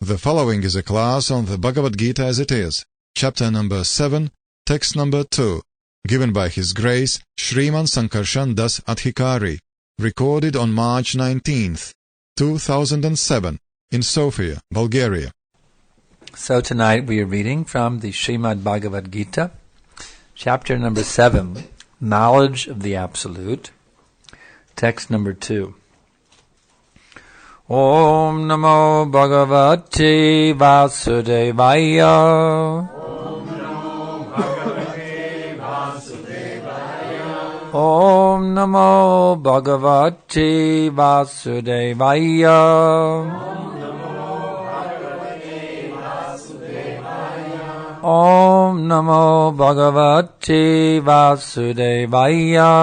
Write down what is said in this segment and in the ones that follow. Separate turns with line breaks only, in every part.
The following is a class on the Bhagavad Gita as it is, chapter number 7, text number 2, given by His Grace Shriman Sankarshan Das Adhikari, recorded on March 19th, 2007, in Sofia, Bulgaria.
So tonight we are reading from the Srimad Bhagavad Gita, chapter number 7, Knowledge of the Absolute, text number 2. Om Namo Bhagavate Vasudevaya.
Om Namo Bhagavate Vasudevaya.
Om Namo Bhagavate Vasudevaya. Om Namo Bhagavate Vasudevaya.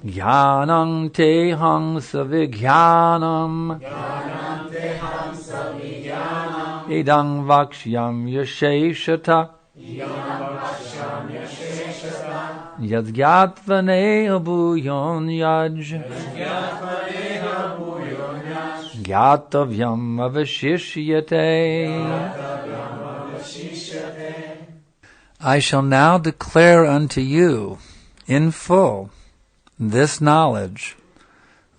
Jnanam teham savijnanam idang vakshyam yasheshata yadgyatvaneh abhuyon yaj gyatavyam avashishyate. I shall now declare unto you in full this knowledge,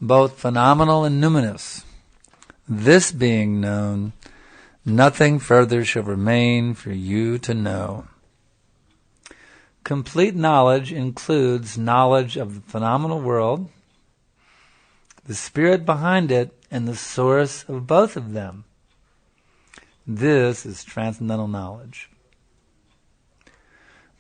both phenomenal and numinous. This being known, nothing further shall remain for you to know. Complete knowledge includes knowledge of the phenomenal world, the spirit behind it, and the source of both of them. This is transcendental knowledge.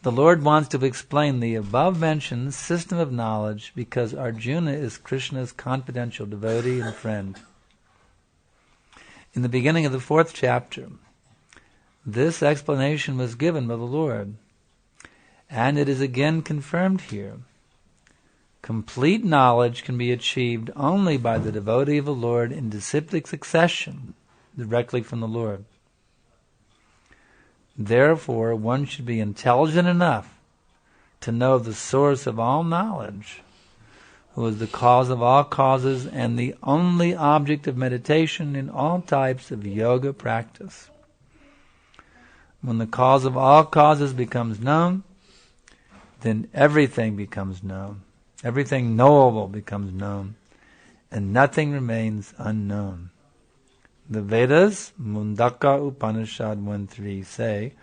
The Lord wants to explain the above-mentioned system of knowledge because Arjuna is Krishna's confidential devotee and friend. In the beginning of the 4th chapter, this explanation was given by the Lord, and it is again confirmed here. Complete knowledge can be achieved only by the devotee of the Lord in disciplic succession, directly from the Lord. Therefore, one should be intelligent enough to know the source of all knowledge, who is the cause of all causes and the only object of meditation in all types of yoga practice. When the cause of all causes becomes known, then everything becomes known. Everything knowable becomes known, and nothing remains unknown. The Vedas, Mundaka Upanishad 1.3 say,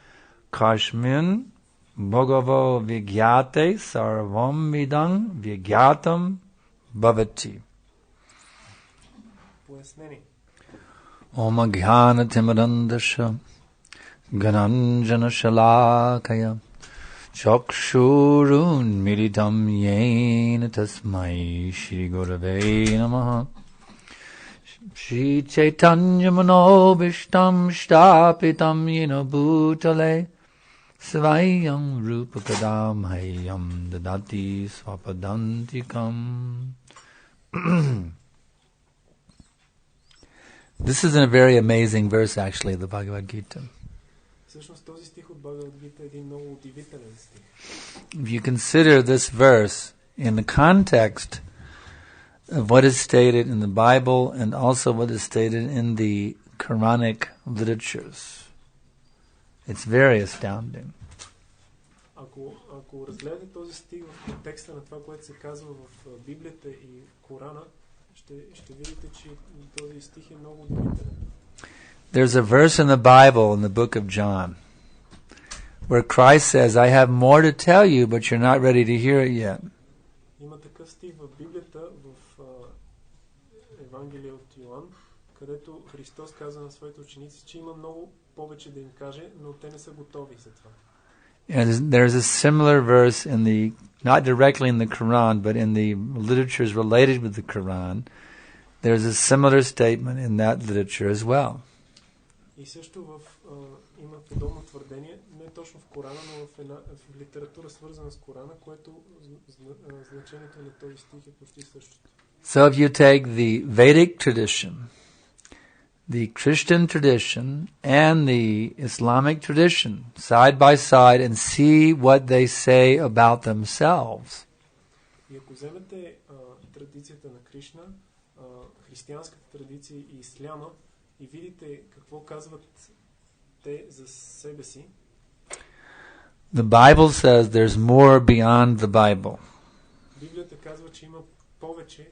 Kashmin Bhagavo Vigyate Sarvam Vidang Vigyatam Bhavati. Om Jnana Timirandasha Gananjana Shalakaya Chakshurun Miritam Yena Tasmai Shri Gurave Namaha Shri Chaitanya Manobishtam Shtapitam Yena Bhutale Svayam Rupa Kadam Hayam Dadati Swapadantikam. This is a very amazing verse actually of the Bhagavad Gita. If you consider this verse in the context of what is stated in the Bible and also what is stated in the Quranic literatures, it's very astounding.
Ако разгледате този стих в контекста на това, което се казва в Библията и Корана, ще видите, че този стих е много удивителен.
There's a verse in the Bible in the book of John where Christ says, I have more to tell you, but you're not ready to hear it yet.
Има такъв стих в Библията, в Евангелие от Йоан, където Христос каза на своите ученици, че има много повече да им каже, но те не са готови за това.
And there's a similar verse in the, not directly in the Quran, but in the literatures related with the Quran. There's a similar statement in that literature as well.
И също има подобно твърдение, не точно в Корана, но в литература свързана с Корана, което значението на този стих е почти същото.
So if you take the Vedic tradition, the Christian tradition, and the Islamic tradition side by side and see what they say about themselves,
И ако вземете традицията на Кришна, християнската традиция и исляма и видите какво казват те за себе си.
The Bible says there's more beyond the Bible.
Библията казва, че има повече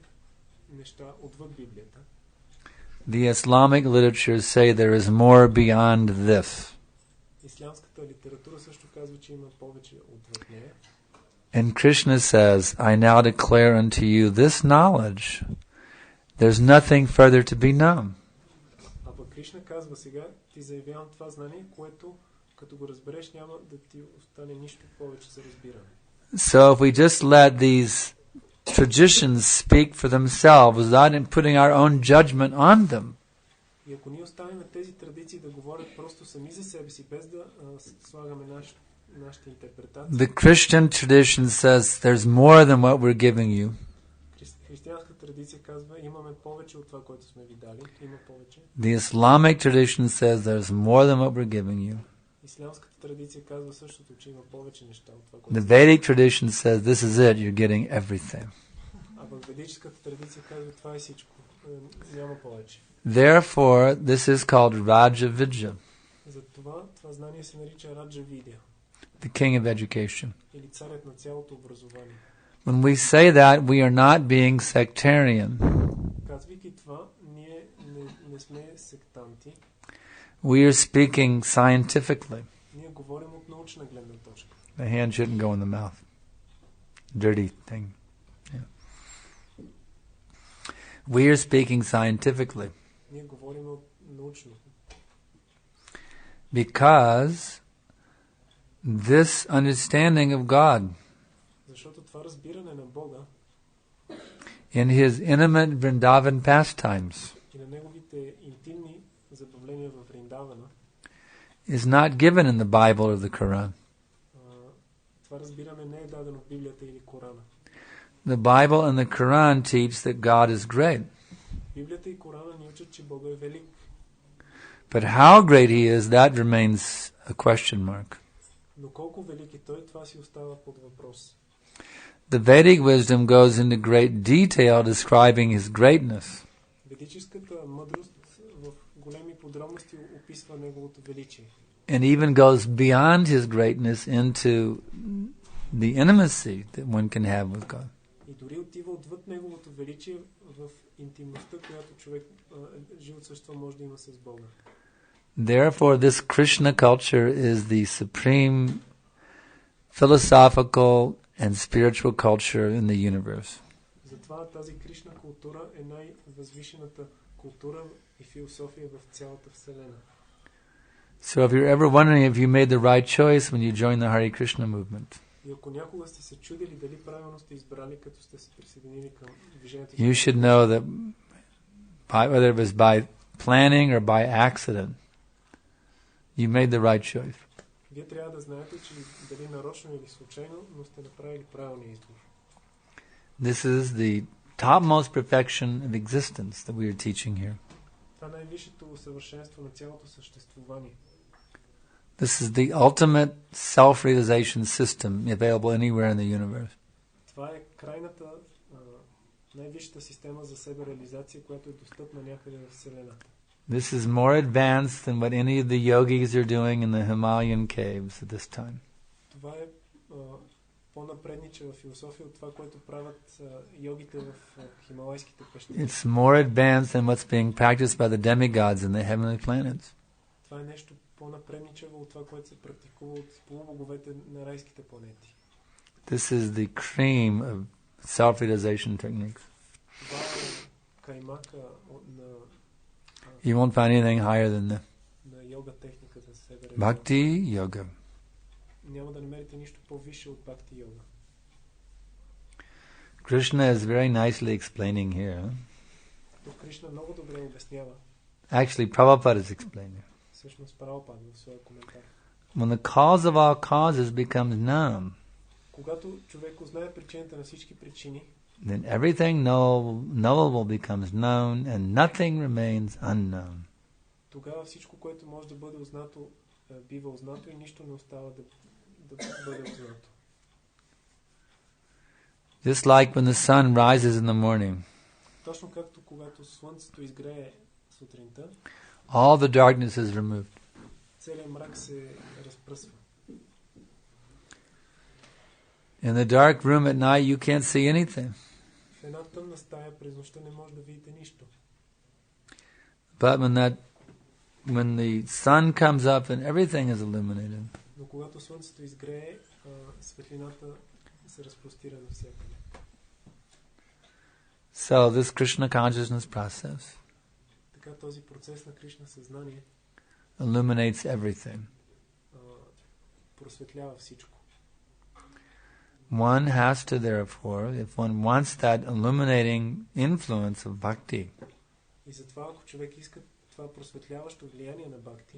неща отвъд Библията.
The Islamic literatures say there is more beyond this.
Ислямската литература също казва, че има повече отвъд нея.
And Krishna says, I now declare unto you this knowledge. There's nothing further to be known.
А пък Кришна казва сега, ти заявявам това знание, което като го разбереш няма да ти остане нищо повече за разбиране.
So if we just let these traditions speak for themselves without putting our own judgment on them,
И ако ние оставим тези традиции да говорят просто сами за себе си, без да слагаме нашите интерпретации.
the Christian tradition says there's more than what we're giving you.
Християнската традиция казва, имаме повече от това, което сме ви дали. Има повече.
The Islamic tradition says there's more than what we're giving you.
Ислямската традиция казва същото, че има повече неща от това, което
The Vedic tradition says this is it, you're getting everything.
А в ведическата традиция казва, това е всичко. Няма повече.
Therefore, this is called Raja Vidya,
Затова това знание се нарича Раджа Видя,
the king of education.
или царят на цялото образование.
When we say that, we are not being sectarian.
Казвайки това, ние не сме сектанти.
We are speaking scientifically.
Ние говорим от научна гледна точка.
The hand shouldn't go in the mouth. Dirty thing. Yeah. We are speaking scientifically.
Ние говорим от научно.
Because this understanding of God
Защото това разбиране на Бога
in His intimate Vrindavan pastimes
и на неговите интимни забавления в Вриндавана,
is not given in the Bible or the Quran.
това разбиране не е дадено в Библията или Корана.
The Bible and the Quran teach that God is great.
Библията и Корана ни учат, че Бога е велик.
But how great He is, that remains a question mark.
Но колко велик е Той, това си остава под въпрос.
The Vedic wisdom goes into great detail describing His greatness.
Ведическата мъдрост в големи подробности описва неговото величие.
And even goes beyond His greatness into the intimacy that one can have with God.
И дори отива отвъд неговото величие в интимността, която човек животсъщва може да има с Бога.
Therefore, this Krishna culture is the supreme philosophical and spiritual culture in the universe.
Затова тази Кришна култура е най-възвишената култура и философия в цялата Вселена.
So if you're ever wondering if you made the right choice when you joined the Hare Krishna movement,
И ако някога сте се чудили дали правилно сте избрали, като сте се присъединили към движението,
you should know that whether it was by planning or by accident, you made the right choice.
вие трябва да знаете, че дали нарочно или случайно, но сте направили правилния избор.
This is the topmost perfection of existence that we are teaching here.
Това е най-висшето усъвършенство на цялото съществуване.
This is the ultimate self-realization system available anywhere in the universe.
Това е крайната, най-висшата система за себе-реализация, която е достъпна някъде в Вселената.
This is more advanced than what any of the yogis are doing in the Himalayan caves at this time.
Това е по-напредничава философия от това, което правят йогите в хималайските пещери.
It's more advanced than what's being practiced by the demigods in the heavenly planets.
Това е нещо по-напредничаво от това, което се практикува от полубоговете на райските планети.
This is the cream of self-realization techniques.
Това е каймака на
You won't find anything higher than that.
на йога техника за себе.
Bhakti yoga.
Няма да намерите нищо по-висше от бхакти йога.
Krishna is very nicely explaining here.
Тук Кришна много добре обяснява.
Actually, Prabhupada is explaining.
Всъщност Прабхупада в своя коментар.
When the cause of all causes becomes known,
Когато човек узнае причината на всички причини,
then everything knowable becomes known and nothing remains unknown.
тогава всичко, което може да бъде узнато, бива узнато и нищо не остава да бъде узнато.
Just like when the sun rises in the morning,
Точно както когато слънцето изгрее сутринта,
all the darkness is removed.
целият мрак се разпръсва.
In the dark room at night, you can't see anything.
В една тъмна стая през нощта не може да видите нищо.
But when the sun comes up and everything is illuminated,
Но когато слънцето изгрее, светлината се разпростира навсякъде.
so this Krishna consciousness process
Така този процес на Кришна съзнание
illuminates everything.
Просветлява всичко.
One has to, therefore, if one wants that illuminating influence of bhakti,
И затова, ако човек иска това просветляващо влияние на бхакти,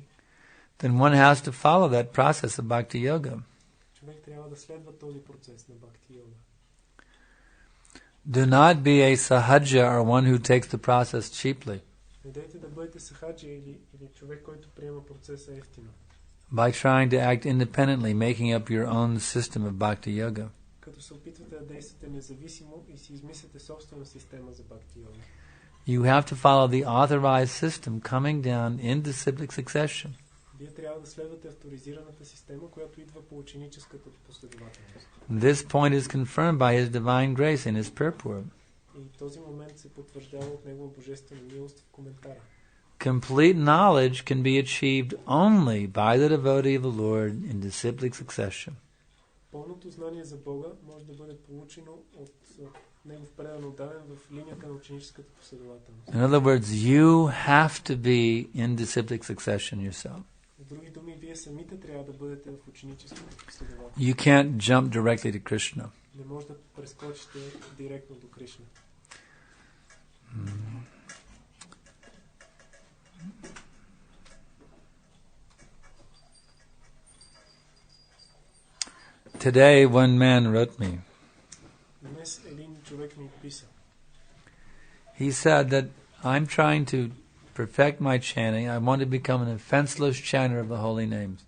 then one has to follow that process of bhakti yoga.
човек трябва да следва този процес на бхакти йога.
Do not be a sahaja or one who takes the process cheaply
Не дайте да бъдете сахаджа или човек, който приема процеса ефтино.
by trying to act independently, making up your own system of bhakti yoga.
Като се опитвате да действате независимо и си измисляте собствена система за бхакти йога.
You have to follow the authorized system coming down in disciplic succession.
Вие трябва да следвате авторизираната система, която идва по ученическата последователност.
This point is confirmed by His divine grace in His purport.
И този момент се потвърждава от Негова божествена милост в коментара.
Complete knowledge can be achieved only by the devotee of the Lord in disciplic succession.
Пълното знание за Бога може да бъде получено от Негов предан отдаден в линията на ученическата последователност.
In other words, you have to be in disciplic succession yourself.
В други думи, вие самите трябва да бъдете в ученическата последователност.
You can't jump directly to Krishna.
Не може да прескочите директно до Кришна.
Today, one man wrote me.
Днес един човек ми писа.
He said that I'm trying to perfect my chanting. I want to become an offenseless chanter of the holy names.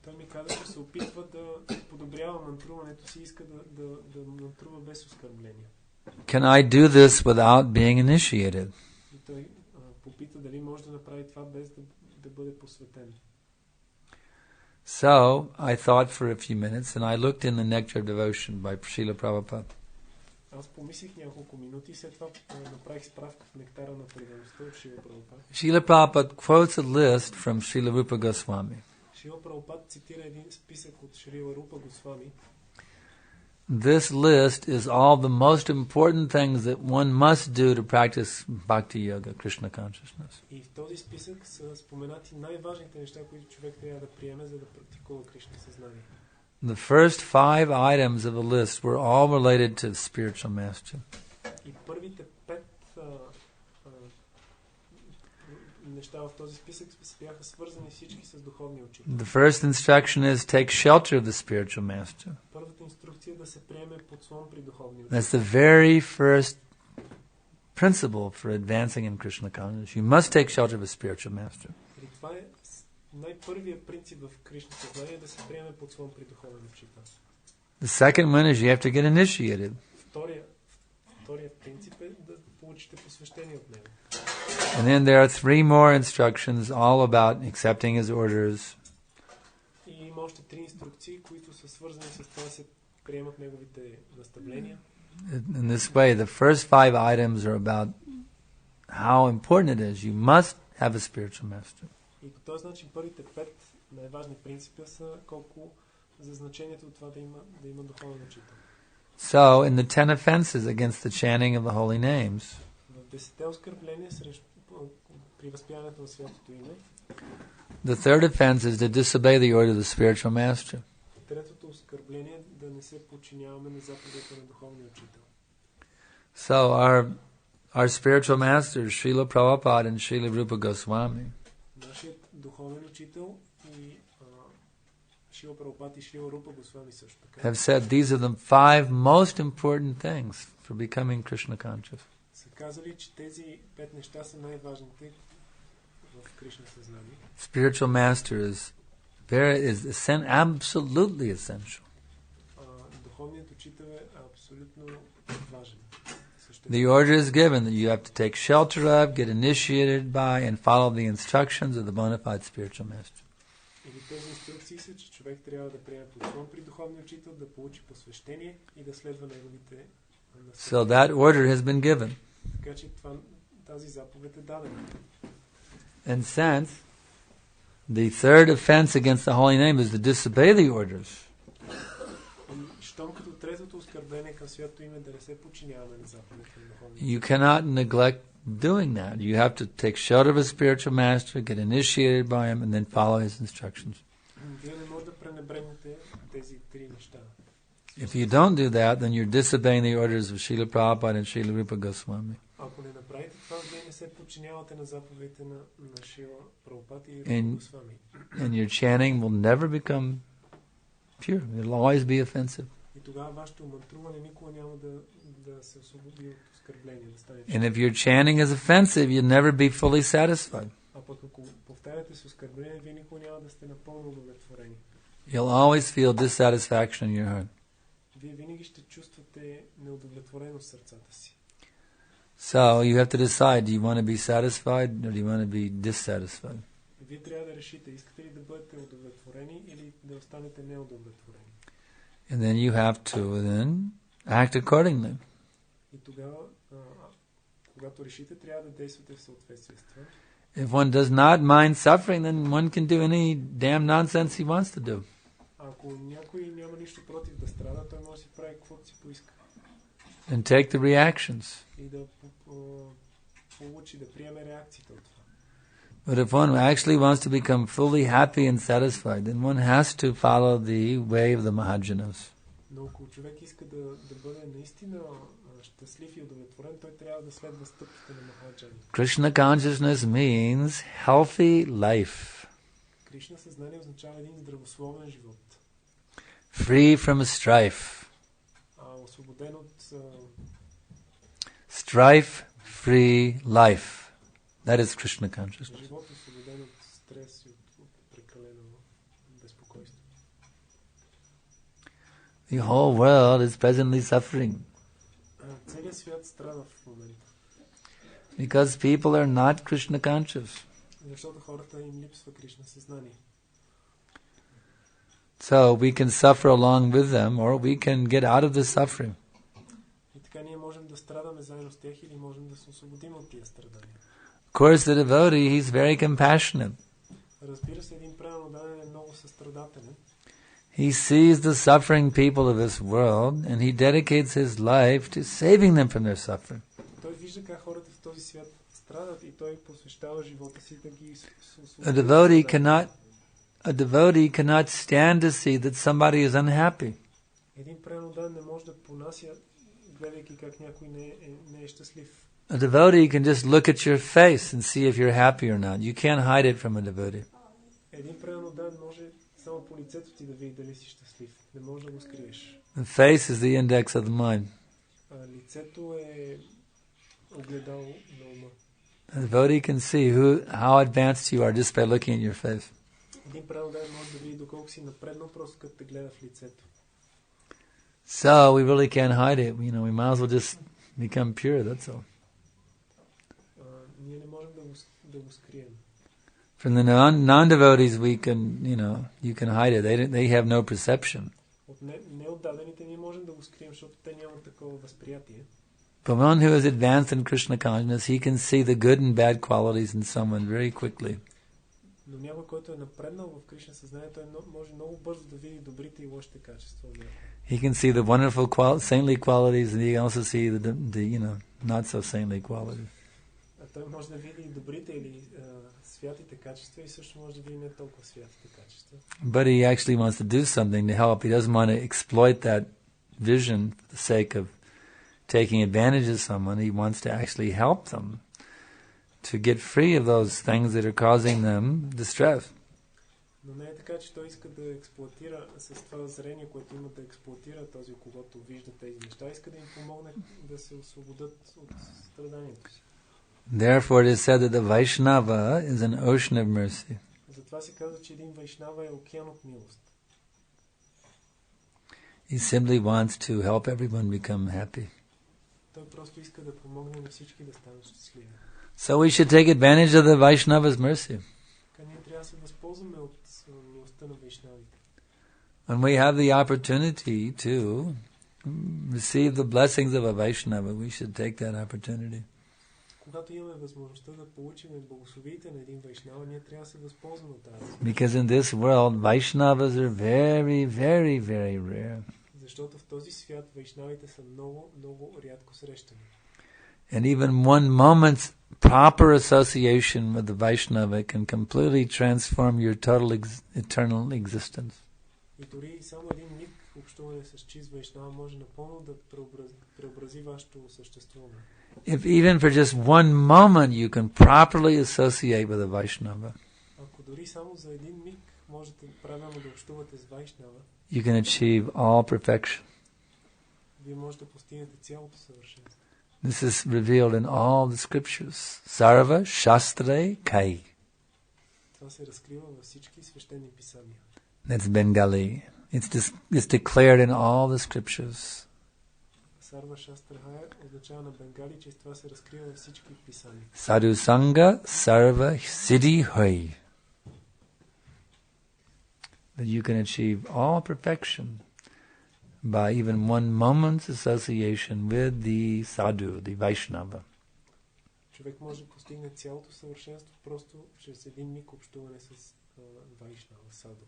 Той ми каза, че се опитва да подобрява мантруването си, иска да мантрува без оскърбление.
Can I do this without being initiated?
И той попита дали може да направи това без да бъде посветен.
So I thought for a few minutes, and I looked in the Nectar of Devotion by Srila Prabhupada.
Аз помислих няколко минути и след това направих справка в Нектара на предаността от Шрила Прабхупад.
Srila Prabhupada quotes a list from Srila Rupa Goswami.
Шрила Прабхупад цитира един списък от Шрила Рупа Госвами.
This list is all the most important things that one must do to practice bhakti yoga, Krishna consciousness.
И в този списък са споменати най-важните неща, които човек трябва да приеме, за да практикува Кришна съзнание.
The first 5 items of the list were all related to spiritual master.
И първите 5 неща в този списък бяха свързани всички с духовния учител.
The first instruction is take shelter of the spiritual master.
Първата инструкция е да се приеме подслон при духовния учител.
That's the very first principle for advancing in Krishna consciousness. You must take shelter of a spiritual master.
И това е най-първият принцип в Кришна съзнание, да се приеме подслон при духовен учител.
The second one is you have to get initiated.
Вторият принцип е да получите посвещение от него.
And then there are 3 more instructions all about accepting his orders.
И има още 3 инструкции, които са свързани с това да се приемат неговите наставления.
In this way, the first 5 items are about how important it is. You must have a spiritual master.
И по този начин първите 5 най-важни принципи са колко за значението от това да има духовен учител.
So, in the 10 offenses against the chanting of the holy names,
В 10 оскърбления при възпяването на святото име,
the third offense is to disobey the order of the spiritual master.
третото оскърбление е да не се подчиняваме на заповедите на духовния учител.
So, our spiritual masters, Srila Prabhupada and Srila Rupa Goswami,
Нашият духовен учител и Шрила Прабхупад и Шрила Рупа Госвами също така
have said these are the 5 most important things for becoming Krishna conscious.
са казали, че тези 5 неща са най-важните в Кришна съзнание.
Spiritual master is absolutely essential.
духовният учител е абсолютно важен.
The order is given that you have to take shelter of, get initiated by, and follow the instructions of the bona fide spiritual master.
Или тези инструкции са, че човек трябва да приеме подслон при духовния учител, да получи посвещение и да следва неговите насоки.
So that order has been given.
Така че тази заповед е дадена.
And since the third offense against the holy name is to disobey the orders,
щом като третото оскърбление към свято име да не се подчиняваме на заповедите на духовния.
you cannot neglect doing that. You have to take shelter of a spiritual master, get initiated by him, and then follow his instructions.
Вие не може да пренебрегнете тези три неща.
If you don't do that, then you're disobeying the orders of Srila Prabhupada and Srila Rupa Goswami.
Ако не направите това, вие не се подчинявате на заповедите на Шрила Прабхупад и Рупа Госвами.
And your chanting will never become pure. It'll always be offensive.
И тогава вашето мантруване никога няма да се освободи от оскърбление, да стане.
And if your chanting is offensive, you'll never be fully satisfied.
А пък ако повтаряте с оскърбление, вие никога няма да сте напълно удовлетворени.
You'll always feel dissatisfaction in your heart.
Вие винаги ще чувствате неудовлетвореност в сърцата си.
So you have to decide, do you want to be satisfied or do you want to be dissatisfied?
Вие трябва да решите, искате ли да бъдете удовлетворени или да останете неудовлетворени.
And then you have to then act accordingly.
И тогава, когато решите, трябва да действате в съответствие с това.
If one does not mind suffering, then one can do any damn nonsense he wants to do.
Ако някой няма нищо против да страда, той може да си прави каквото си поиска.
And take the reactions.
И да получи, да приеме реакциите от това.
But if one actually wants to become fully happy and satisfied, then one has to follow the way of the Mahajanas.
Но ако човек иска да бъде наистина щастлив и удовлетворен, той трябва да следва стъпките на Махаджани.
Krishna consciousness means healthy life.
Кришна съзнание означава един здравословен живот.
Free from strife.
Освободен от
Strife-free life. That is Krishna consciousness.
живот, освободен от стрес и от прекалено безпокойство.
The whole world is presently suffering
Целият свят страда в момента.
because people are not Krishna conscious.
Защото хората им липсва Кришна съзнание.
So we can suffer along with them or we can get out of the suffering.
И така ние можем да страдаме заедно с тях или можем да се освободим от тия страдания.
Of course, the devotee, he's very compassionate.
Разбира се, един преданен е много състрадателен.
He sees the suffering people of this world and he dedicates his life to saving them from their suffering.
Той вижда как хората в този свят страдат и той посвещава живота си да ги
A devotee cannot stand to see that somebody is unhappy.
Един преданен не може да понася, гледайки как някой не е щастлив.
A devotee can just look at your face and see if you're happy or not. You can't hide it from a devotee.
Един преданен може само по лицето ти да види дали си щастлив. Не може да го скриеш.
The face is the index of the mind.
Лицето е огледало на ума.
A devotee can see how advanced you are just by looking at your face.
Един преданен може да види доколко си напреднал, просто като те гледа в лицето.
So we really can't hide it. We might as well just become pure, that's all.
Ние не можем да го скрием.
From the non-devotees, you can hide it. They have no perception.
От неотдадените ние можем да го скрием, защото те нямат такова възприятие.
But one who is advanced in Krishna consciousness, he can see the good and bad qualities in someone very quickly.
Но някой, който е напреднал в Кришна съзнание, той може много бързо да види добрите и лошите качества.
He can see the wonderful saintly qualities, and he can also see the not so saintly qualities.
Той може да види и добрите или святите качества и също може да види не толкова святите качества.
But he actually wants to do something to help. He doesn't want to exploit that vision for the sake of taking advantage of someone. He wants to actually help them to get free of those things that are causing them distress.
Но не е така, че той иска да експлоатира с това зрение, което има да експлоатира този, когато вижда тези неща. Иска да им помогне да се освободят от страданието си.
Therefore it is said that the Vaishnava is an ocean of mercy.
Затова се казва, че един Вайшнава е океан от милост.
He simply wants to help everyone become happy.
Той просто иска да помогне на всички да станат щастливи.
So we should take advantage of the Vaishnava's mercy.
Така ние трябва да се възползваме от милостта на вайшнавите.
When we have the opportunity to receive the blessings of a Vaishnava, we should take that opportunity.
Когато имаме възможността да получим благословиите на един вайшнава, ние трябва да се възползваме от тази.
Because in this world, Vaishnavas are very, very, very rare.
Защото в този свят вайшнавите са много, много рядко срещани.
And even one moment's proper association with the Vaishnava can completely transform your total eternal existence.
И дори само един миг общуване с чист вайшнава може напълно да преобрази вашето съществуване.
If even for just one moment you can properly associate with a Vaishnava,
ако дори само за един миг можете правилно да общувате с вайшнава,
you can achieve all perfection.
вие можете да постигнете цялото съвършенство.
This is revealed in all the scriptures. Sarva Shastre Kai.
Това се разкрива във всички свещени писания.
That's Bengali. It's declared in all the scriptures.
Сарва Шастрахая означава на бенгали, че това се разкрива във всички писания.
Sadhu Sangha Sarva Siddhi Hoy. That you can achieve all perfection by even one moment's association with the sadhu, the Vaishnava.
Човек може да постигне цялото съвършенство просто чрез един миг общуване с вайшнава, саду.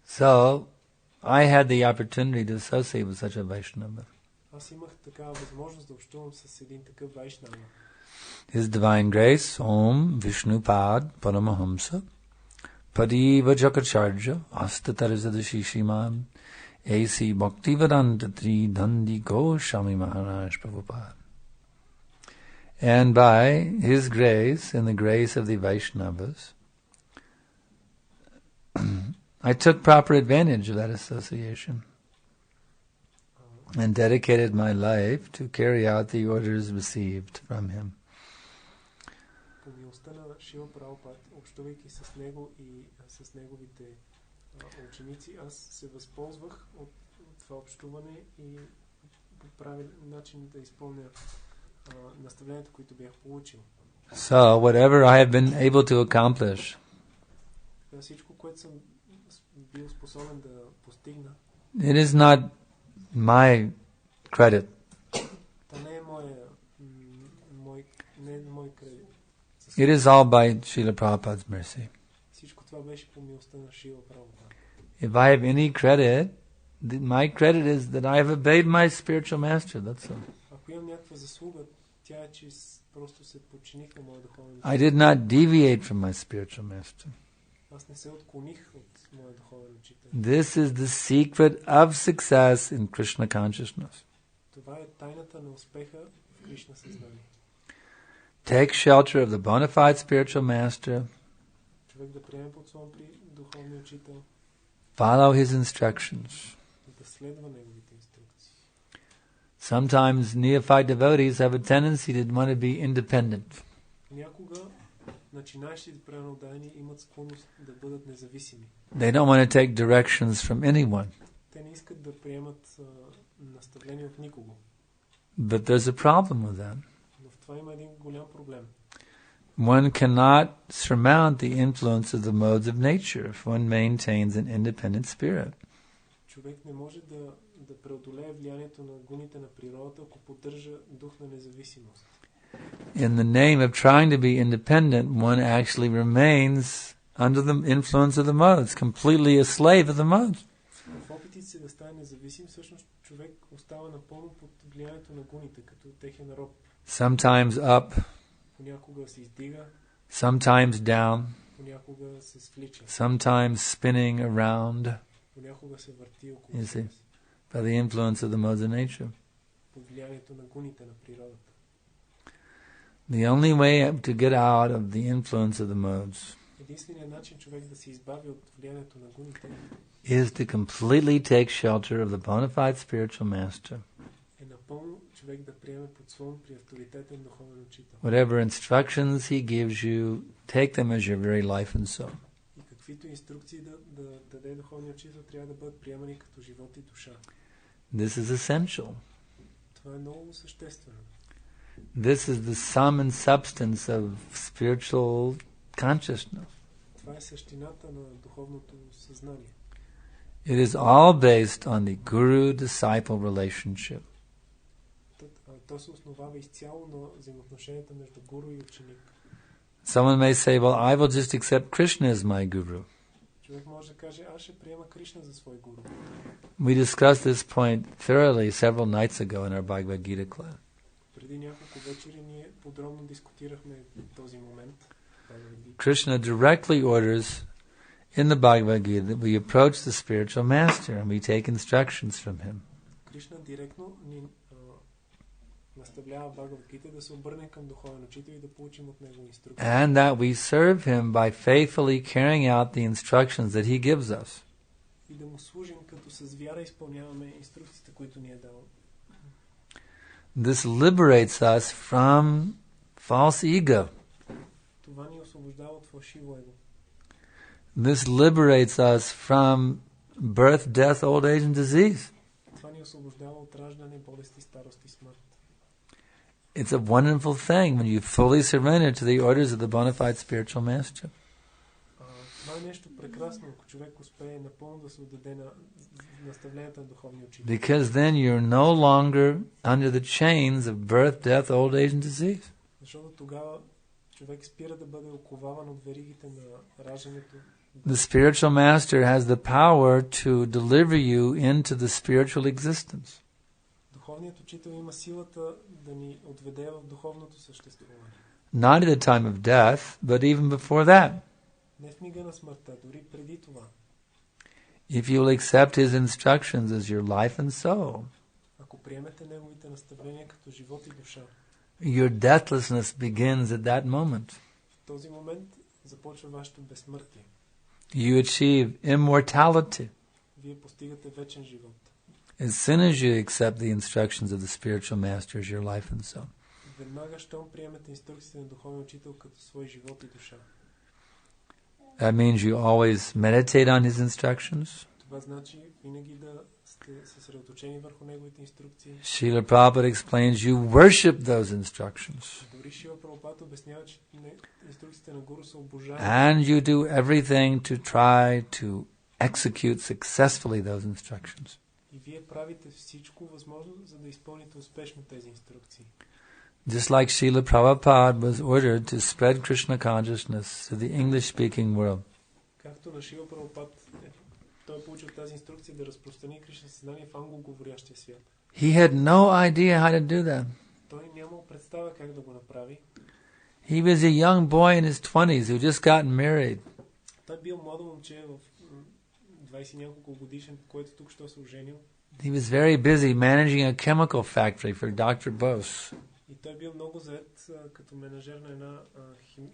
So, I had the opportunity to associate with such a Vaishnava.
Аз имах такава възможност да общувам с един такъв вайшнава.
His divine grace, Om Vishnupad Paramahamsa Padiva Jakacharya Astatarizadashishiman A.C. Bhaktivedanta Tri Dandi Goswami Maharaj Prabhupada. And by his grace and the grace of the Vaishnavas, I took proper advantage of that association and dedicated my life to carry out the orders received from him.
По милостта на Шила Прабхупад, общувайки с него и с неговите ученици, аз се възползвах от това общуване и по правилен начин да изпълня наставленията, които бях получил.
So, whatever I have been able to accomplish,
всичко, което съм бил способен да постигна,
it is not my credit.
това не е мой кредит.
It is all by Srila Prabhupada's mercy.
Всичко това беше по милостта на Шила Прабхупада.
If I have any credit, my credit is that I have obeyed my spiritual master, that's all.
Ако имам някаква заслуга, тя е, че просто се подчиних на моя духовен учител.
I did not deviate from my spiritual master.
Аз не се отклоних от моя духовен учител.
This is the secret of success in Krishna consciousness.
Това е тайната на успеха в Кришна съзнание.
Take shelter of the bona fide spiritual master.
Човек да приеме подслон при духовния учител.
Follow his instructions.
Да следва неговите инструкции.
Sometimes neophyte devotees have a tendency to want to be independent.
Някога начинаещите преданодайни имат склонност да бъдат независими.
They don't want to take directions from anyone.
Те не искат да приемат наставления от никого.
But there's a problem with that.
Но в това има един голям проблем.
One cannot surmount the influence of the modes of nature if one maintains an independent spirit.
Човек не може да преодолее влиянието на гуните на природата, ако поддържа дух на независимост.
In the name of trying to be independent, one actually remains under the influence of the modes, completely a slave of the modes.
В опитите си да стане независим, всъщност човек остава напълно под влиянието на гуните, като техен роб.
Sometimes up,
понякога се издига,
sometimes down,
понякога се свлича,
sometimes spinning around,
понякога се върти около
you
себе
see,
си,
by the influence of the modes of nature.
под влиянието на гуните на природата.
The only way to get out of the influence of the modes
Единственият начин човек да се избави от влиянието на гуните
is to completely take shelter of the bona fide spiritual master.
е напълно човек да приеме подслон при авторитетен духовен учител.
Whatever instructions he gives you, take them as your very life and soul.
И каквито инструкции да даде духовният учител, трябва да бъдат приемани като живот и душа.
This is essential.
Това е много съществено.
This is the sum and substance of spiritual consciousness.
Това е същината на духовното съзнание.
It is all based on the guru-disciple relationship.
То се основава изцяло на взаимоотношенията между гуру и ученик.
Someone may say, well, I will just accept Krishna as my guru.
Човек може да каже, аз ще приема Кришна за свой гуру.
We discussed this point thoroughly several nights ago in our Bhagavad Gita class.
Преди няколко вечери ние подробно дискутирахме този момент.
Krishna directly orders in the Bhagavad Gita that we approach the spiritual master and we take instructions from him.
Кришна директно ни наставлява в Бхагавад Гита да се обърнем към духовен учител и да получим от него инструкции.
And that we serve him by faithfully carrying out the instructions that he gives us.
И да му служим, като с вяра изпълняваме инструкциите, които ни е дал.
This liberates us from false ego.
Това ни освобождава от фалшиво его.
This liberates us from birth, death, old age, and disease.
Това ни освобождава от раждане, болести, старост и смърт.
It's a wonderful thing when you fully surrender to the orders of the bona fide spiritual master.
Това е нещо прекрасно, ако човек успее напълно да се отдаде на наставленията на духовния учител.
Because then you're no longer under the chains of birth, death, old age, and disease.
Защото тогава човек спира да бъде оковаван от веригите на раждането.
The spiritual master has the power to deliver you into the spiritual existence.
Духовният учител има силата да ни отведе в духовното съществуване.
Not at the time of death, but even before that.
Не в мига на смъртта, дори преди това.
If you will accept his instructions as your life and soul,
Ако приемете неговите наставления като живот и душа,
your deathlessness begins at that moment.
в този момент започва вашето безсмъртие.
You achieve immortality
Вие постигате вечен живот.
as soon as you accept the instructions of the spiritual master as your life and soul.
Веднага щом приемете инструкциите на духовен учител като свой живот и душа.
That means you always meditate on his instructions.
Това значи винаги да сте съсредоточени върху неговите инструкции.
Srila Prabhupada explains you worship those instructions.
Дори Шрила Прабхупада обяснява, че инструкциите на гуру са обожавани.
And you do everything to try to execute successfully those instructions.
И вие правите всичко възможно, за да изпълните успешно тези инструкции.
Just like Srila Prabhupada was ordered to spread Krishna consciousness to the English-speaking world.
Както на Шрила Прабхупада, той получил тази инструкция да разпространи Кришна съзнание в англоговорящия свят.
He had no idea how to do that.
Той нямал представа как да го направи.
He was a young boy in his 20s who just gotten married.
Той бил младо момче в 20 няколко годишен, който тук що се оженил.
He was very busy managing a chemical factory for Dr. Bose.
И той бил много зает като менеджер на една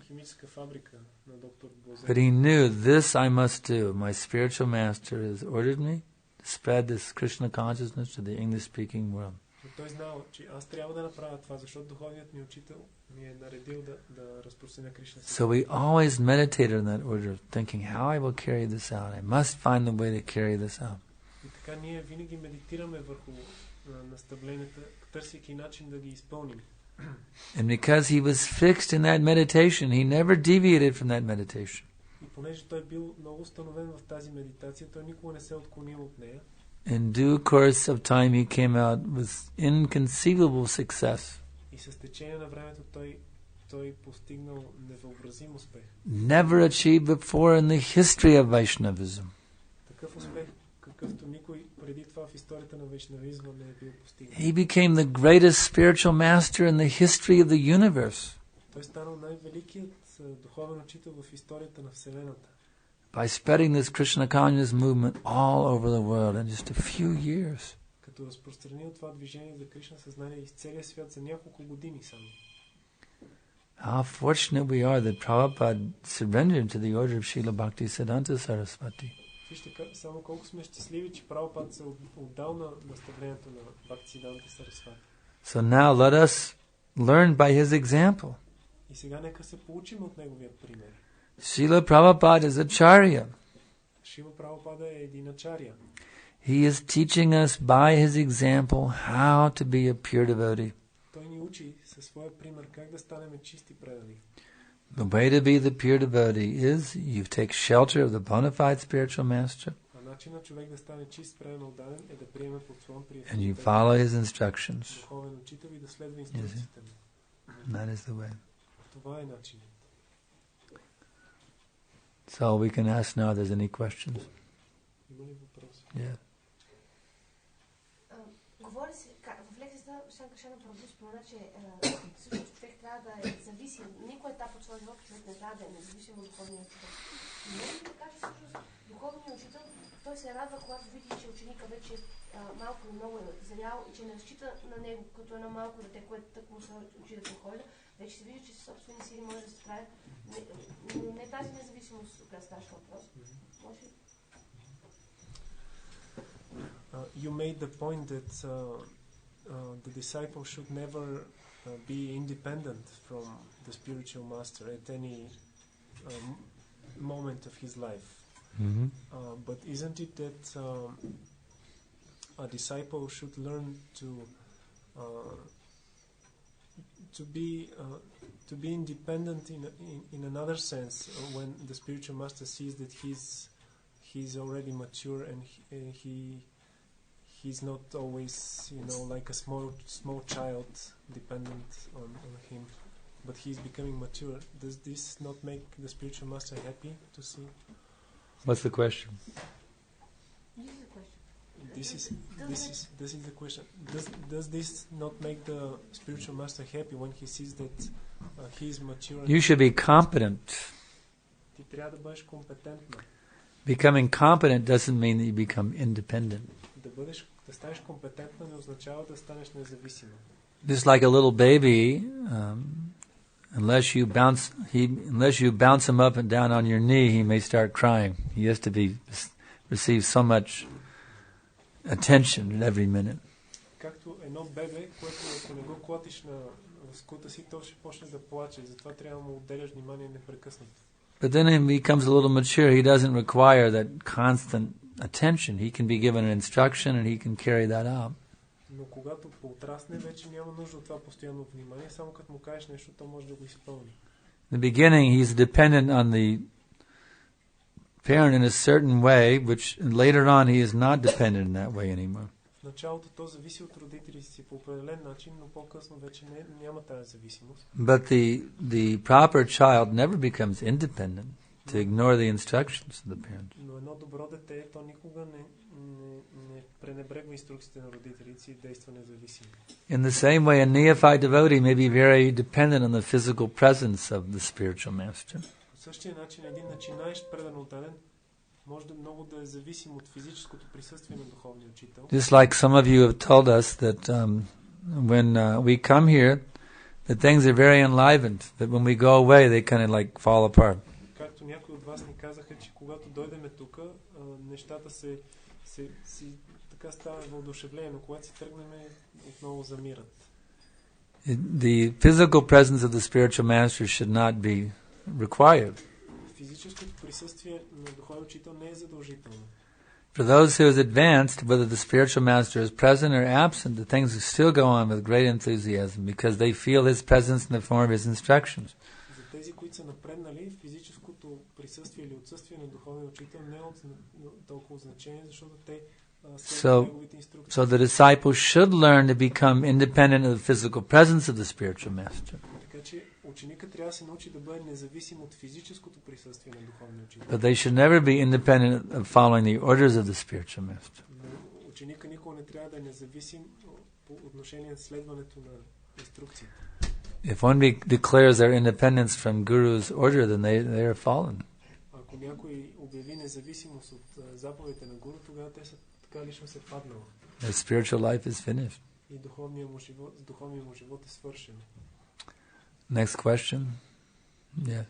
химическа фабрика на доктор Бозе.
But he knew this I must do. My spiritual master has ordered me to spread this Krishna consciousness to the English-speaking world.
Но той знал, че аз трябва да направя това, защото духовният ми учител ми е наредил да разпространя Кришна.
So we always meditated on that order, thinking how I will carry this out. I must find the way to carry this out.
И така ние винаги медитираме върху наставленията, търсейки начин да ги изпълним.
And because he was fixed in that meditation, he never deviated from that meditation.
И понеже той бил много установен в тази медитация, той никога не се отклонил от нея.
In due course of time, he came out with inconceivable success.
И с течение на времето той постигнал невъобразим успех.
Never achieved before in the history of Vaishnavism.
Такъв успех, какъвто никой преди това в историята на вайшнавизма не е бил постигнал.
He became the greatest spiritual master in the history of the universe
Той станал най-великият духовен учител в историята на Вселената.
by spreading this Krishna consciousness movement all over the world in just a few years.
Като разпространил това движение за Кришна съзнание из целия свят за няколко години само.
How fortunate we are that Prabhupada surrendered to the order of Srila Bhaktisiddhanta Saraswati.
Вижте само колко сме щастливи, че Прабхупада се отдал на наставлението на Бхактисиданта Сарасвати.
So now let us learn by his example.
И сега нека се получим от неговия пример.
Srila Prabhupada is Acharya.
Шила Прабхупада е един ачаря.
He is teaching us by his example how to be a pure devotee.
Той ни учи със своя пример как да станем чисти предани.
The way to be the pure devotee is you take shelter of the bona fide spiritual master
А начинът човек да стане чист предан отдаден е да приеме подслон при
and you follow his instructions.
духовен учител и да следва инструкциите му.
That is the way.
Това е начинът.
So we can ask now if there's any questions.
Има ли въпроси?
Yeah.
Говори се, в лекцията Санкаршан спомена, че всъщност човек трябва да е зависим. Никой етап от своя живот човек не трябва да е независим от духовния учител. Не е ли така, че всъщност духовният учител, той се радва, когато види, че ученика вече малко и много е зрял и че не разчита на него като едно малко дете, което тък му се учи да подходи, вече се вижда, че със собствени сили може да се справи. Не тази независимост, която става въпрос. Може ли?
You made the point that the disciple should never be independent from the spiritual master at any moment of his life.
Mm-hmm.
But isn't it that a disciple should learn to be independent in another sense when the spiritual master sees that he's already mature and he's not always, like a small child dependent on him, but he's becoming mature. Does this not make the spiritual master happy to see?
What's the question?
This is the question. Does this not make the spiritual master happy when he sees that he is mature?
You should be competent.
Ти трябва да бъдеш компетентна.
Becoming competent doesn't mean that you become independent.
Да станеш компетентна не означава да станеш независима.
Just like a little baby, unless you bounce him up and down on your knee, he may start crying. He has to receive so much attention at every minute.
Както едно бебе, което ако не го клатиш на скута си, то ще почне да плаче. Затова трябва да му отделяш внимание непрекъснато.
But then when he becomes a little mature, he doesn't require that constant attention. He can be given an instruction and he can carry that out.
Но когато поутрасне, вече няма нужда от това постоянно внимание, само като му кажеш нещо, то може да го изпълни.
In the beginning, he's dependent on the parent in a certain way, which later on he is not dependent in that way anymore.
В началото то зависи от родителите си по определен начин, но по-късно вече няма тази зависимост.
But the proper child never becomes independent to ignore the instructions of the parents.
Но едно добро дете, то никога не пренебрегва инструкциите на родителите си и действа независимо.
In the same way, a neophyte devotee may be very dependent on the physical presence of the spiritual master.
По същия начин, един начинаещ предан отдаден може да много да е зависим от физическото присъствие на духовния учител.
Just like some of you have told us that when we come here, that things are very enlivened, that when we go away, they kind of like fall apart.
Както някои от вас ни казаха, че когато дойдеме тук, нещата така става въодушевление, но когато си тръгнем, отново замират.
The physical presence of the spiritual master should not be required.
Физическото присъствие на духовен учител не е задължително.
For those who is advanced, whether the spiritual master is present or absent, the things still go on with great enthusiasm because they feel his presence in the form of his instructions.
За тези, които са напреднали, физическото присъствие или отсъствие на духовен учител не е от толкова значение, защото те следват неговите инструкции.
So the disciple should learn to become independent of the physical presence of the spiritual master.
Така че ученикът трябва да се научи да бъде независим от физическото присъствие на духовния учител.
But they should never be independent of following the orders of the spiritual master.
Ученикът никога не трябва да е независим по отношение на следването на инструкциите.
If one declares their independence from Guru's order, then they are fallen.
Ако някой обяви независимост от заповедите на Гуру, тогава те са така лично се паднала.
Their spiritual life is finished.
И духовният му живот е свършен.
Next question. Yeah.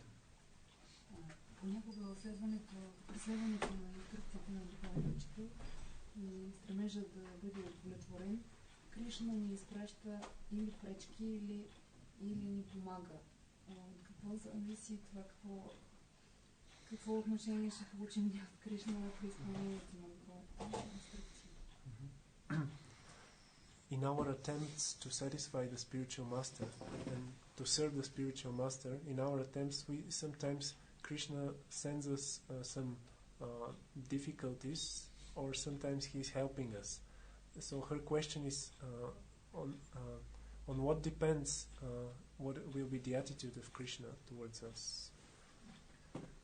Понякога преследването на инструкциите на духовния учител и стремежа да бъде удовлетворен, Кришна ни изпраща или пречки, или ни помага. От какво зависи това, какво отношение ще получим ние от Кришна в изпълнението на духовните инструкции?
In our attempts to satisfy the spiritual master and to serve the spiritual master, in our attempts we sometimes Krishna sends us some difficulties, or sometimes he is helping us. So her question is on what depends what will be the attitude of Krishna towards us.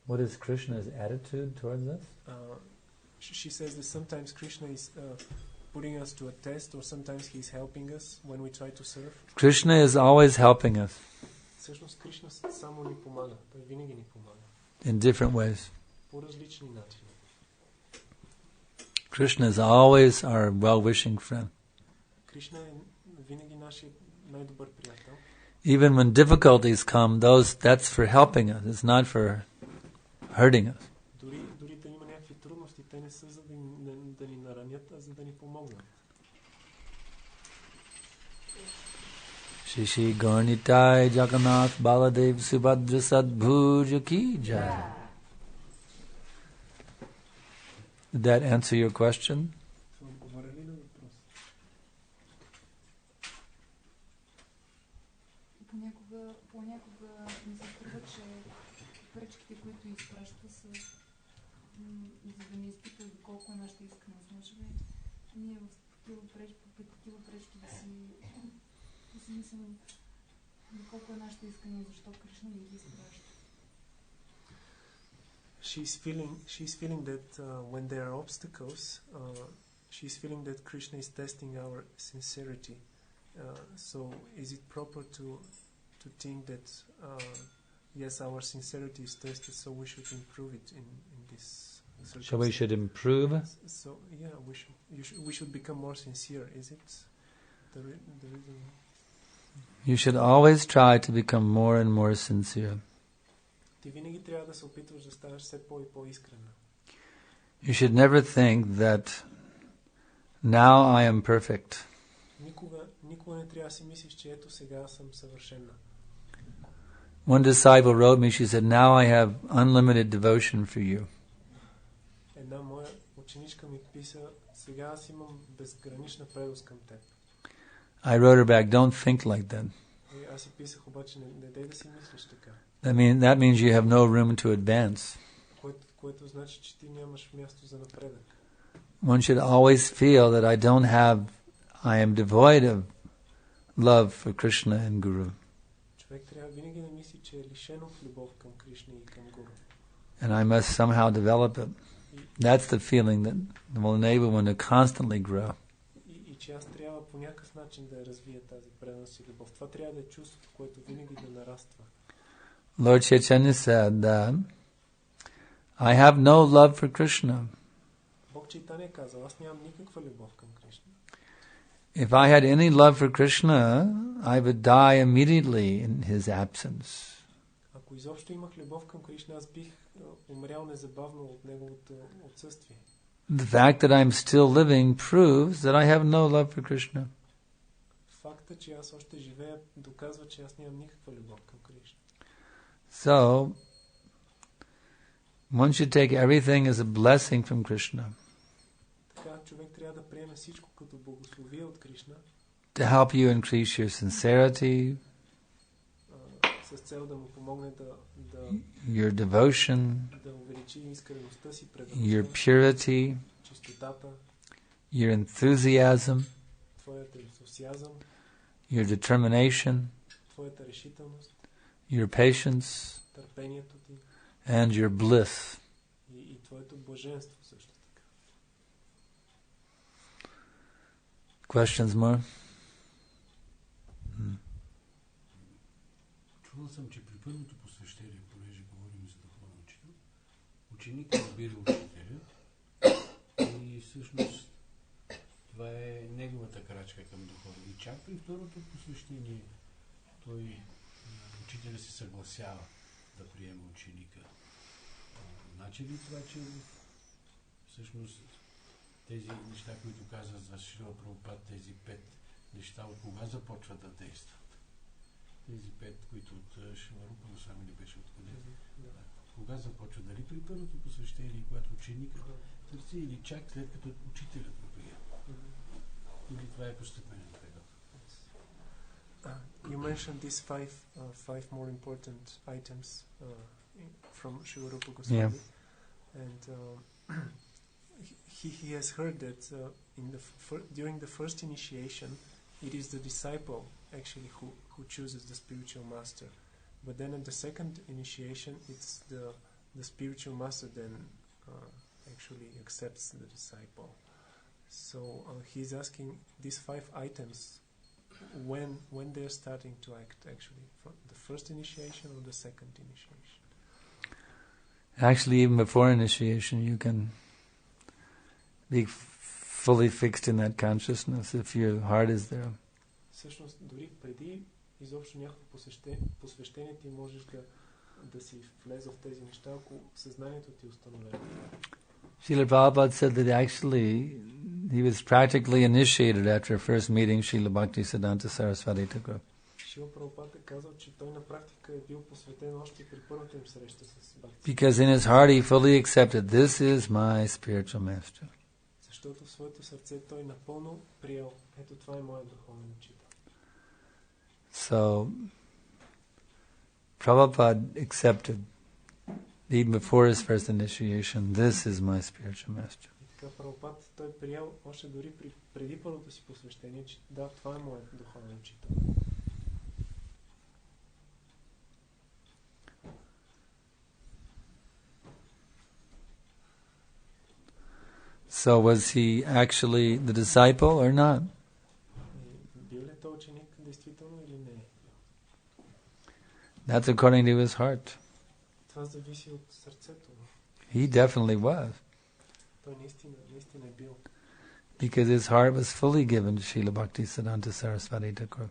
What is Krishna's attitude towards us?
She says that sometimes Krishna is putting us to a test, or sometimes he is helping us when we try to serve.
Krishna is always helping us.
Всъщност Кришна само ни помага. Той винаги ни помага.
In different ways.
По различни начини.
Krishna is always our well-wishing friend.
Кришна е винаги нашия най-добър приятел.
Even when difficulties come, that's for helping us. It's not for hurting us.
Дори да има някакви трудности, те не са за да ни наранят, а за да ни помогнат.
Shishi Gaurnitai Jagannath Baladev Subhadra Sadbhuja Ki Jai. Did that answer your question?
Понякога ми се струва, че пречките, които изпраща, са за да ни изпитат доколко е нашата искреност. Може би ние в такива пречки да си мислим доколко е нашата искреност, защо Кришна ни ги изпраща.
She's feeling that when there are obstacles, she's feeling that Krishna is testing our sincerity. So is it proper to think that yes, our sincerity is tested, so we should improve it in this circumstance?
So we should improve?
So yeah, we should become more sincere. Is it the reason?
You should always try to become more and more sincere.
Ти винаги трябва да се опитваш да ставаш все по- и по-искрена.
You should never think that now I am perfect.
Никога не трябва да си мислиш, че ето сега съм съвършена.
One disciple wrote me, she said, now I have unlimited devotion for you.
Една моя ученичка ми писа, сега аз имам безгранична предост към теб.
I wrote her back, don't think like that.
Аз си писах, обаче не дай да си мислиш така.
That means you have no room to advance.
Което значи, че ти нямаш място за напредък.
One should always feel that I am devoid of love for Krishna and Guru.
Човек трябва винаги да мисли, че е лишен от любов към Кришна и към Гуру.
And I must somehow develop it. That's the feeling that will enable one to constantly grow.
И че аз трябва по някакъв начин да развия тази преданост и любов. Това трябва да е чувството, което винаги да нараства.
Lord Chaitanya said that I have no love for Krishna.
Бог Чайтания казал, аз нямам никаква любов към Кришна.
If I had any love for Krishna, I would die immediately in his absence.
Ако изобщо имах любов към Кришна, аз бих умрял незабавно от неговото отсъствие.
The fact that I'm still living proves that I have no love for Krishna.
Факта, че аз още живея, доказва, че аз нямам никаква любов към Кришна.
So, one should take everything as a blessing from Krishna.
Така човек трябва да приеме всичко като благословие от Кришна.
To help you increase your sincerity,
с цел да му помогне
your devotion,
да увеличи искреността си,
your purity,
чистотата,
your enthusiasm,
твоята ентусиазъм,
your determination,
твоята решителност,
your patience,
търпението ти
and your bliss.
и твоето блаженство също така.
Questions more?
Чувал съм, че при първото посвещение, понеже говорим за духовен учител, ученикът избира учителя и всъщност това е неговата крачка към духовен. И чак при второто посвещение учителя се съгласява да приеме ученика. Значи ли това, че всъщност тези неща, които каза за Шрила Прабхупад, тези 5 неща, от кога започват да действат? Тези 5, които от Шрила Рупа Госвами ли беше откъде? Да. Кога кога започва? Дали при първото посвещение, когато ученикът търси, или чак след като учителят го приема? Или това е постепенен период?
You mentioned these five more important items from Srila Rupa Goswami.
Yeah.
And he has heard that during the first initiation, it is the disciple actually who chooses the spiritual master. But then at the second initiation, it's the spiritual master then actually accepts the disciple. So he's asking these 5 items when they're starting to act actually, from the first initiation or the second initiation.
Actually, even before initiation, you can be fully fixed in that consciousness if your heart is there.
Всъщност, дори преди изобщо някакво посвещение, ти можеш да си влезе в тези неща, ако съзнанието ти е установено.
Srila Prabhupada said that actually he was practically initiated after first meeting Srila Bhaktisiddhanta Saraswati Thakur.
Шрила Прабхупада е казал, че той на практика е бил посветен още при първата им среща с Бхакти.
Because in his heart he fully accepted, this is my spiritual master.
Защото в своето сърце той напълно приел, ето това е моят духовен учител.
So, Prabhupada accepted, even before his first initiation, this is my spiritual master.
И така Прабхупад той приел още дори преди първото си посвещение, че да, това е моят духовен учител.
So was he actually the disciple or not?
Бил ли той ученик действително или не?
That's according to his heart.
Това зависи от сърцето.
He definitely was.
Той наистина е бил.
Because his heart was fully given to Srila Bhaktisiddhanta Saraswati Thakur.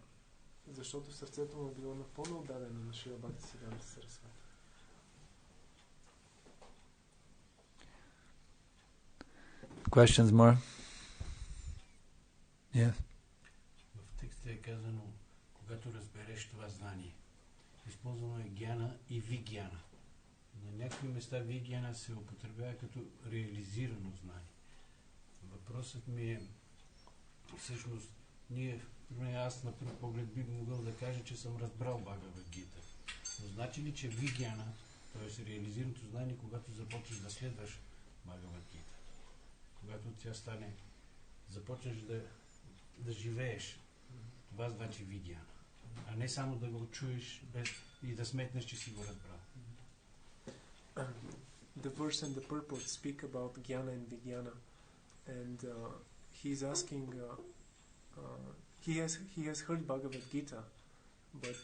Защото сърцето му е било напълно отдадено на Шрила Бхактисиданта Сарасвати.
Questions more? Yes.
В текста е казано, когато разбереш това знание. Използвано е гяна и вигяна. На някои места вигяна се употребява като реализирано знание. Въпросът ми е, всъщност, аз на пръв поглед би могъл да кажа, че съм разбрал Бхагавад Гита. Но значи ли, че вигяна, т.е. реализираното знание, когато започнеш да следваш Бхагавад Гита? Когато тя стане, започнеш да живееш, това значи видяна. А не само да го чуеш и да сметнеш, че си го разбрал.
The verse and the purport speak about Jnana and Vijnana, and he's asking, he has heard Bhagavad Gita, but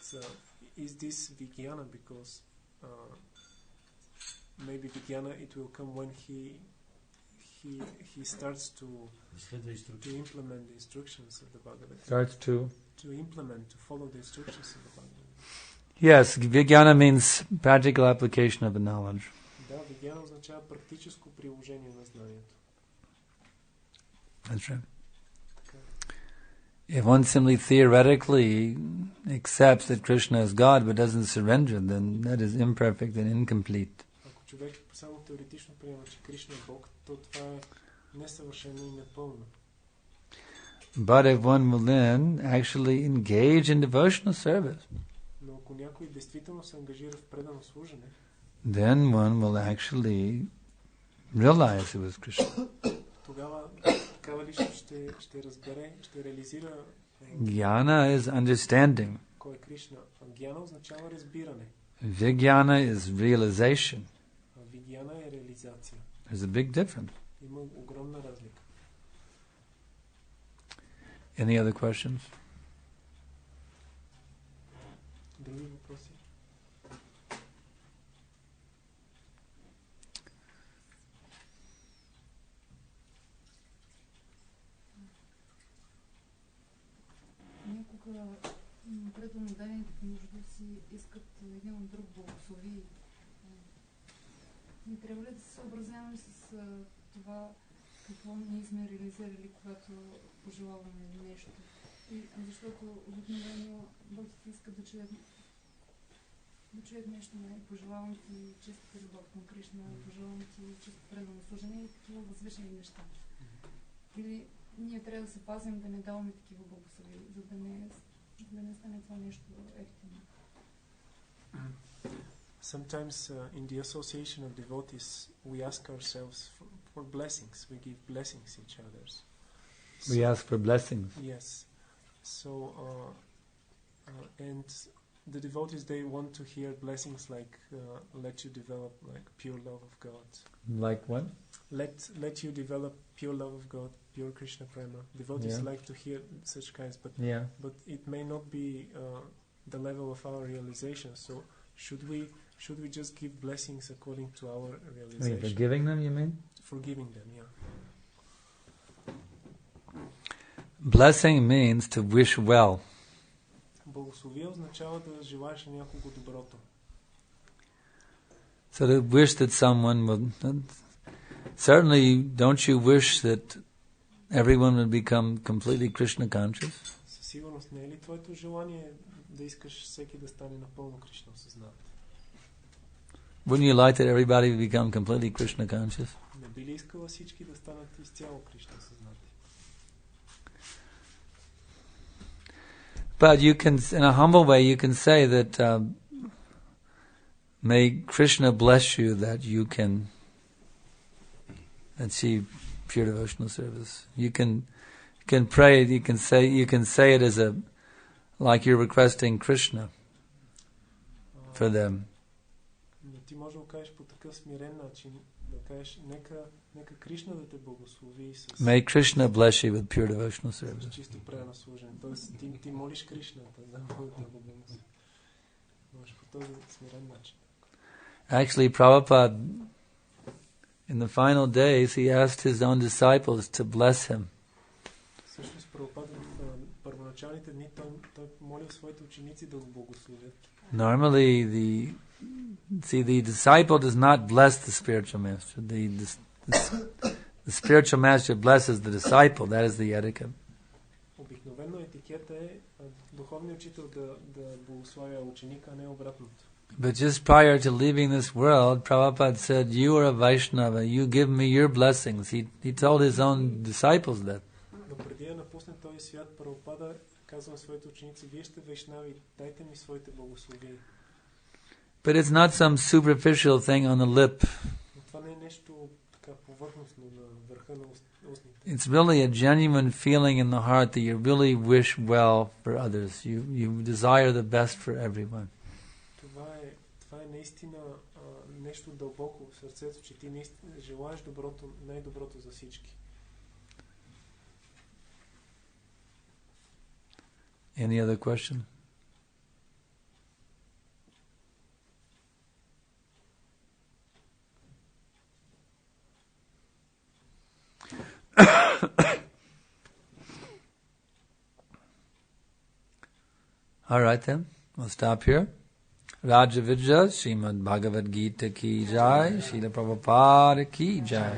is this Vijnana? Because maybe Vijnana it will come when he starts to implement the instructions of the Bhagavad Gita.
Starts
To implement, to follow the instructions of the Bhagavad Gita.
Yes, Vijnana means practical application of the knowledge.
Да, Vijnana означава практическо приложение на знанието.
That's right. If one simply theoretically accepts that Krishna is God but doesn't surrender, then that is imperfect and incomplete.
Ако човек само теоретично приема, че Кришна е Бог, то това е несъвършено и непълно.
But if one will then actually engage in devotional service,
Но ако някой действително се ангажира в предано служене,
then one will actually realize it was Krishna.
тогава такава личност ще разбере, ще реализира
Jnana is understanding.
кой е Кришна. Гьяна означава разбиране.
Vijnana is realization.
А Вигьяна е реализация.
There's a big difference.
Има огромна разлика.
Any other questions?
Други въпроси?
Някога предонаданите помежду си искат един от друг благослови. Не трябва ли да се съобразяваме с това, какво ние сме реализирали, когато пожелаваме нещо? И, защото обикновено богите искат да чуят чуят нещо, пожелавам ти чиста любов към Кришна, пожелавам ти чисто предано служение и такива възвишени неща. Или ние трябва да се пазим да не даваме такива благослови, за да не стане това нещо ефтино.
Sometimes in the association of devotees, we ask ourselves for blessings. We give blessings each others.
We ask for blessings.
Yes. So, and the devotees, they want to hear blessings like let you develop like pure love of God.
Like what?
Let you develop pure love of God, pure Krishna prema. Devotees like to hear such kinds, but it may not be the level of our realization. So should we just give blessings according to our realization?
Forgiving them, you mean?
Forgiving them, yeah.
Blessing means to wish well.
Благословие означава да желаеш на някого доброто.
So to wish that someone would... Certainly, don't you wish that everyone would become completely Krishna conscious?
Със сигурност не е ли твоето желание да искаш всеки да стане напълно Кришна осъзнат?
Wouldn't you like that everybody would become completely Krishna conscious?
Не би ли искала всички да станат изцяло Кришна осъзнати?
But you can, in a humble way, you can say that may Krishna bless you that you can achieve pure devotional service. You can pray. You can say it as like you're requesting Krishna for them.
Ти можеш да го кажеш по такъв смирен начин, да кажеш нека Кришна да те благослови с...
May Krishna bless you with pure devotional service.
Чисто преданно служене. Тоест ти молиш Кришна да благослови. Можеш по този смирен начин.
Actually, Prabhupada, in the final days, he asked his own disciples to bless him.
Всъщност Прабхупада в първоначалните дни той молил своите ученици да го благословят.
Normally, the disciple does not bless the spiritual master. The spiritual master blesses the disciple. That is the etiquette.
Обикновено етикета е духовният учител да благославя ученика, а не обратното.
But just prior to leaving this world, Prabhupada said, "You are a Vaishnava. You give me your blessings." He told his own disciples that.
Но преди да напусне този свят, Прабхупада казва на своите ученици: "Вие сте вайшнави, дайте ми своите благослови."
But it's not some superficial thing on the lip.
Но това не е нещо така повърхностно на върха на устните.
It's really a genuine feeling in the heart that you really wish well for others. You desire the best for everyone.
Това е наистина нещо дълбоко в сърцето, че ти наистина желаеш доброто, най-доброто за всички.
Any other question? All right then, we'll stop here. Raja Vidya, Srimad Bhagavad Gita ki jai, Srila Prabhupada ki jai.